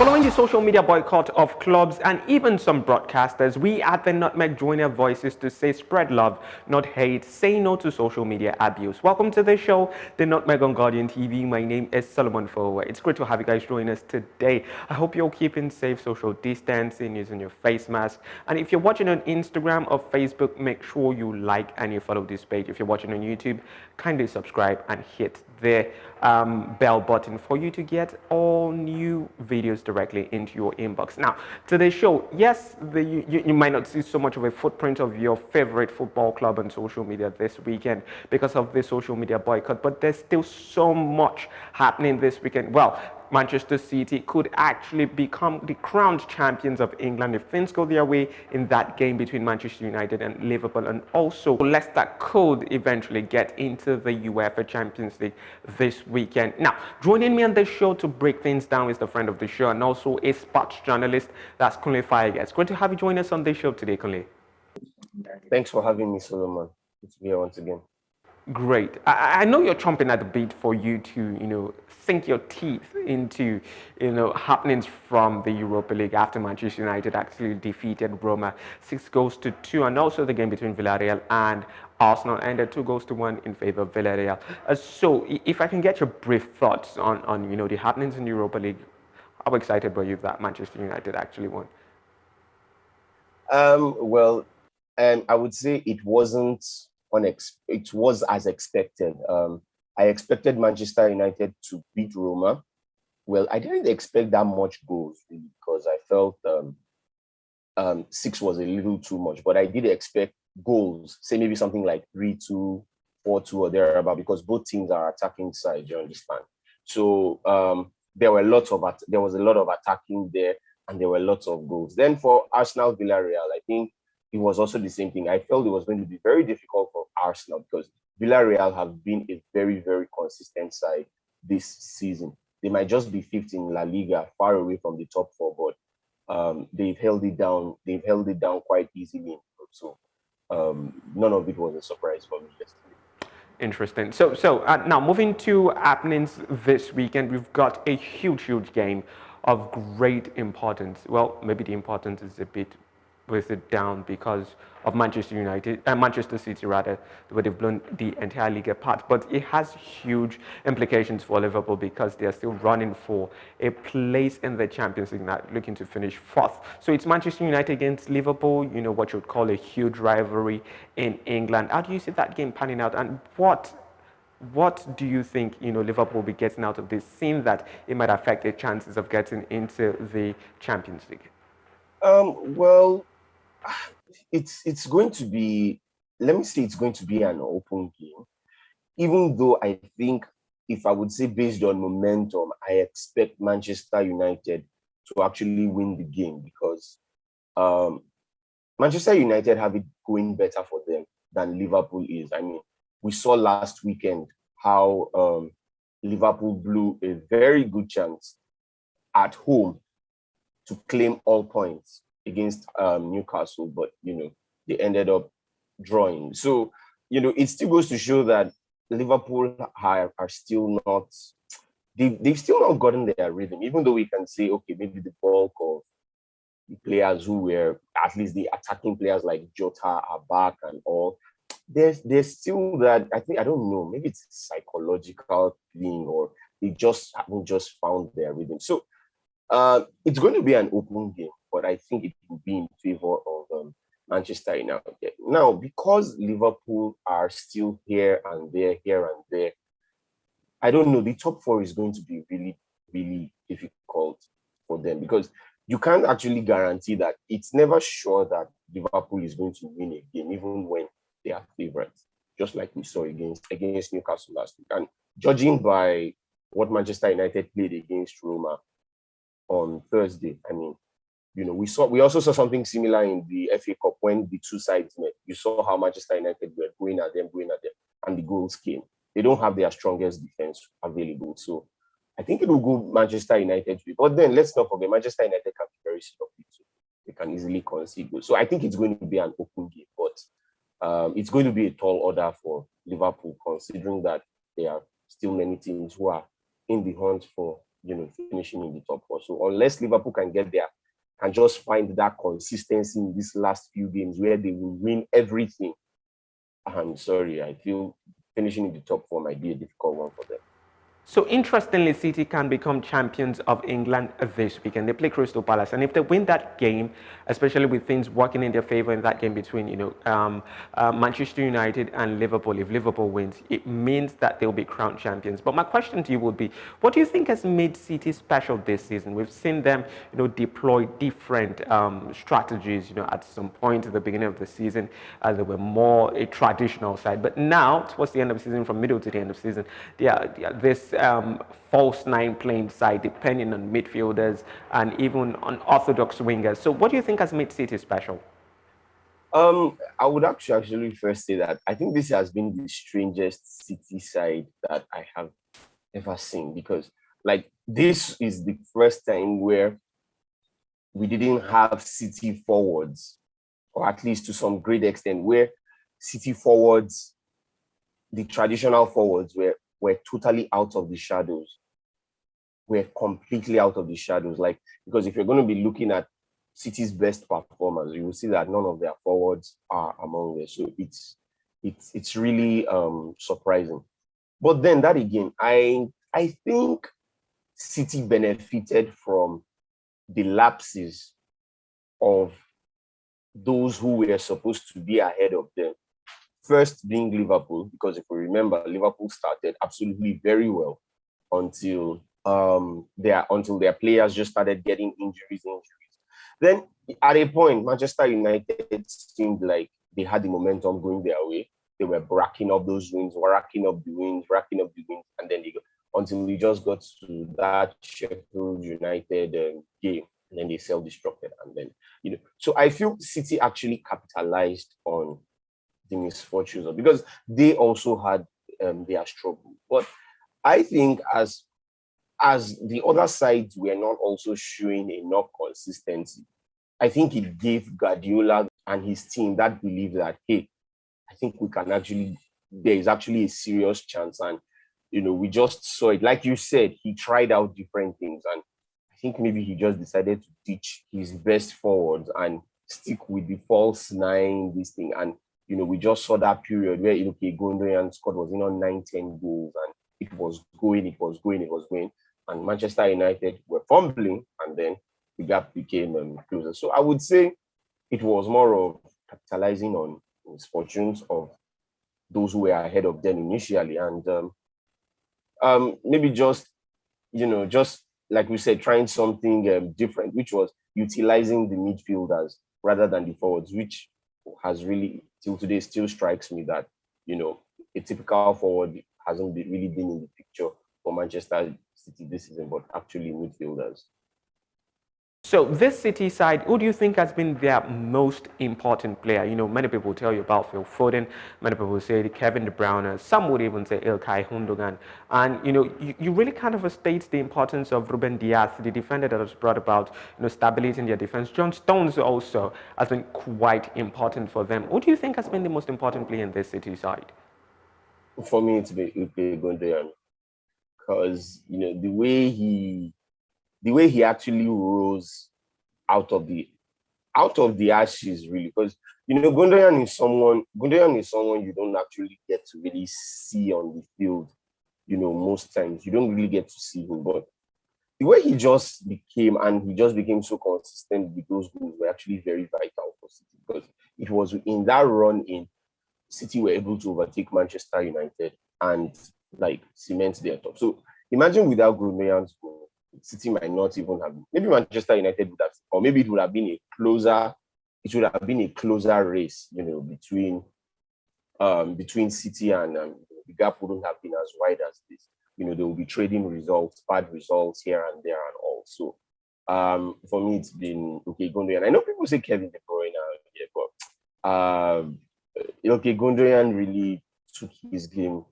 Following the social media boycott of clubs and even some broadcasters, we at the Nutmeg join our voices to say spread love, not hate, say no to social media abuse. Welcome to the show, the Nutmeg on Guardian TV. My name is Solomon Fowowe. It's great to have you guys join us today. I hope you're keeping safe, social distancing, using your face mask. And if you're watching on Instagram or Facebook, make sure you like and you follow this page. If you're watching on YouTube, kindly subscribe and hit the bell button for you to get all new videos directly into your inbox. Now, today's show, yes, you might not see so much of a footprint of your favorite football club on social media this weekend because of the social media boycott, but there's still so much happening this weekend. Well, Manchester City could actually become the crowned champions of England if things go their way in that game between Manchester United and Liverpool. And also, Leicester could eventually get into the UEFA Champions League this weekend. Now, joining me on the show to break things down is the friend of the show and also a sports journalist, that's Kunle Fayiga. It's great to have you join us on the show today, Kunle. Thanks for having me, Solomon. Good to be here once again. Great. I know you're chomping at the bit for you to, sink your teeth into, happenings from the Europa League after Manchester United actually defeated Roma 6-2, and also the game between Villarreal and Arsenal ended 2-1 in favor of Villarreal. So, if I can get your brief thoughts on the happenings in the Europa League, how excited were you that Manchester United actually won? I would say it wasn't it was as expected. I expected Manchester United to beat Roma. Well, I didn't expect that much goals really, because I felt 6 was a little too much. But I did expect goals, say maybe something like 3-2, 4-2 or thereabout, because both teams are attacking side. You understand? So there was a lot of attacking there, and there were lots of goals. Then for Arsenal Villarreal, I think it was also the same thing. I felt it was going to be very difficult for Arsenal because Villarreal have been a very, very consistent side this season. They might just be fifth in La Liga, far away from the top four, but they've held it down. They've held it down quite easily. So none of it was a surprise for me yesterday. Interesting. So now moving to happenings this weekend, we've got a huge game of great importance. Well, maybe the importance is a bit with it down because of Manchester City rather, where they've blown the entire league apart. But it has huge implications for Liverpool because they are still running for a place in the Champions League, now looking to finish fourth. So it's Manchester United against Liverpool, what you would call a huge rivalry in England. How do you see that game panning out, and what do you think Liverpool will be getting out of this, seeing that it might affect their chances of getting into the Champions League? It's going to be, let me say it's going to be an open game, even though I think, if I would say based on momentum, I expect Manchester United to actually win the game because Manchester United have it going better for them than Liverpool is. I mean, we saw last weekend how Liverpool blew a very good chance at home to claim all points against Newcastle, but they ended up drawing. So it still goes to show that Liverpool are still not, they've still not gotten their rhythm, even though we can say, okay, maybe the bulk of the players who were, at least the attacking players like Jota are back and all. There's still that, I don't know, maybe it's a psychological thing, or they just haven't just found their rhythm. So it's going to be an open game, but I think it will be in favor of Manchester United. Now, because Liverpool are still here and there, I don't know. The top four is going to be really, really difficult for them because you can't actually guarantee that. It's never sure that Liverpool is going to win a game, even when they are favorites, just like we saw against Newcastle last week. And judging by what Manchester United played against Roma on Thursday, I mean, we also saw something similar in the FA Cup when the two sides met. You saw how Manchester United were going at them, and the goals came. They don't have their strongest defense available. So I think it will go Manchester United. But then let's not forget, Manchester United can be very sloppy too. They can easily concede goals. So I think it's going to be an open game, but it's going to be a tall order for Liverpool, considering that there are still many teams who are in the hunt for finishing in the top four. So unless Liverpool can get there, can just find that consistency in these last few games where they will win everything, I'm sorry, I feel finishing in the top four might be a difficult one for them. So interestingly, City can become champions of England this weekend. They play Crystal Palace, and if they win that game, especially with things working in their favour in that game between Manchester United and Liverpool, if Liverpool wins, it means that they'll be crowned champions. But my question to you would be, what do you think has made City special this season? We've seen them, deploy different strategies. At some point at the beginning of the season, they were more a traditional side, but now towards the end of the season, from middle to the end of the season, they are this false nine playing side, depending on midfielders and even on orthodox wingers. So what do you think has made City special? I would actually first say that I think this has been the strangest City side that I have ever seen, because like this is the first time where we didn't have City forwards, or at least to some great extent, where City forwards, the traditional forwards, were totally out of the shadows. We're completely out of the shadows. Like, because if you're going to be looking at City's best performers, you will see that none of their forwards are among them. So it's really surprising. But then that again, I think City benefited from the lapses of those who were supposed to be ahead of them. First being Liverpool, because if we remember, Liverpool started absolutely very well until their players just started getting injuries. Then at a point, Manchester United seemed like they had the momentum going their way. They were racking up those wins, racking up the wins, and then until they just got to that Sheffield United game, and then they self-destructed, and then So I feel City actually capitalized on the misfortunes, because they also had their struggle. But I think as the other sides were not also showing enough consistency, I think it gave Guardiola and his team that belief that, hey, I think there is actually a serious chance. And, we just saw it. Like you said, he tried out different things. And I think maybe he just decided to teach his best forwards and stick with the false nine, this thing. And, we just saw that period where, Gundogan scored was, 9-10 goals, and it was going. And Manchester United were fumbling, and then the gap became closer. So I would say it was more of capitalizing on misfortunes of those who were ahead of them initially, and maybe just like we said, trying something different, which was utilizing the midfielders rather than the forwards, which has really till today still strikes me that a typical forward hasn't really been in the picture for Manchester City this season, but actually midfielders. So this City side, who do you think has been their most important player? Many people tell you about Phil Foden, many people say Kevin De Bruyne, some would even say Ilkay Gundogan. And, you really kind of state the importance of Ruben Dias, the defender that has brought about, stability in their defense. John Stones also has been quite important for them. Who do you think has been the most important player in this City side? For me, it's been Ilkay Gundogan, because, the way he actually rose out of the ashes, really, because Gundogan is someone you don't actually get to really see on the field. Most times you don't really get to see him, but the way he just became so consistent with those goals were actually very vital for City, because it was in that run in City were able to overtake Manchester United and cement their top. So imagine without Gundogan's goal, City might not even have. Maybe Manchester United would have, or maybe it would have been a closer. It would have been a closer race, between City and the gap wouldn't have been as wide as this. They will be trading results, bad results here and there, and all. So, for me, it's been Gundogan. I know people say Kevin De Bruyne, but Gundogan really took his game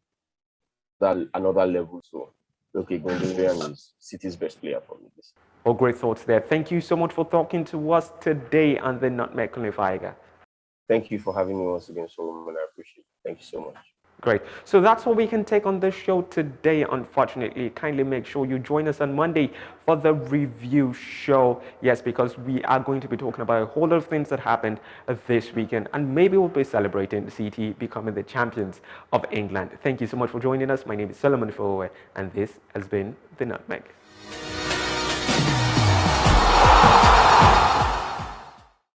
that another level. So. Gundogan is City's best player for me. Oh, great thoughts there. Thank you so much for talking to us today on the Nutmeg Kunle Fayiga. Thank you for having me once again, Solomon. I appreciate it. Thank you so much. Great. So that's all we can take on this show today, unfortunately. Kindly make sure you join us on Monday for the review show. Yes, because we are going to be talking about a whole lot of things that happened this weekend, and maybe we'll be celebrating City becoming the champions of England. Thank you so much for joining us. My name is Solomon Fowowe, and this has been The Nutmeg.